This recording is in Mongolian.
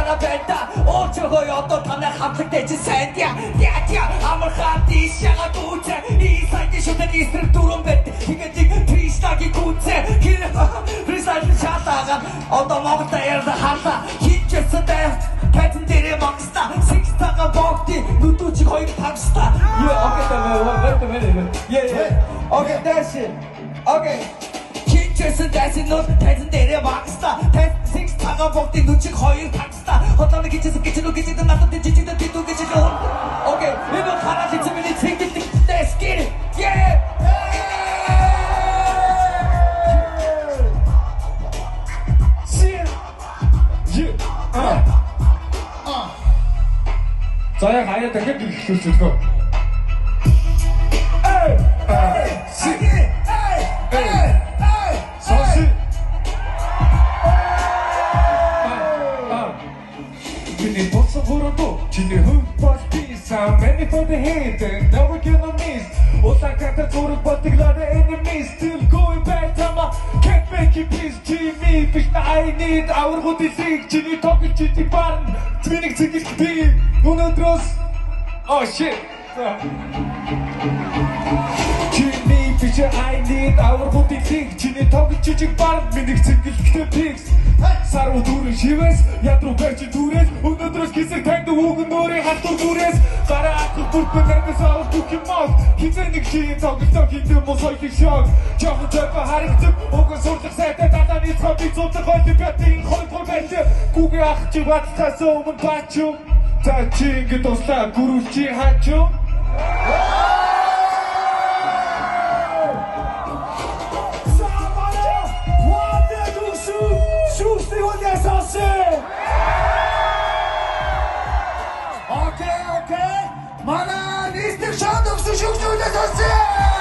танаа бэнта Очогой одоо танаа хамтлагтай чи сайн тя Амархан тийшээга дүүцэ Ийсайди шүтэн истрэг дөрөн бэт Хигэдэг Триштаги гүцэ Фристайл чатаага Одоо Монголда ярда харла Хинчэсэдэ Тэтэн дээрээ мангста Сикстага богти Нүдүүчиг хоёр тагста Okay, that's it. Okay. Хинчэсэн дэсэн нүд тэтэн дээрээ мангста Six тагаа богти нүчиг хоёр тагста Хотоны гिचсэн гिचэн надад жижигдэн дидүү гिचэн Okay, энэ хараа хийсэн миний цэгдэлдэг Let's get it. Yeah. За яг хаяа дахиад хэлчихвэл зөө. Чиний боцсон хөрөндөө чиний хөв бол би сам many for the hate and never gonna miss Улаан картер зураг болтоглоо enemies still going back tama can't make it peace Jimmy биш на I need аваргууд илийг чиний тоглож чити барн чиний цэгэл би өнөөдрөөс oh shit Jimmy биш I need аваргууд илийг чиний тоглож чити барн миний цэгэлтэй pix Саруу дүүрэн шивээс ядруу бэрчи дүүрээс өнөөдрөөс гисэр танд үгэн нөрийн хатур дүүрээс гараа ахуй бүртэн нэрдээс авах бүхимос хизээ нэг шиин тоглолтоо хинтээ мос хоёрыг шог жоохон жойпо харагдав угэн сурлах сайтай дадаа нийцгаа би зулдаг хойлын бятын хойдгор байлээ гүгээ ах чи бацлаас өмнө бачуу за чи ингэ туслаа гүрүүл чи хачуу Okay. Манай нийслэг шоудогс шүгжүүлээс олсон.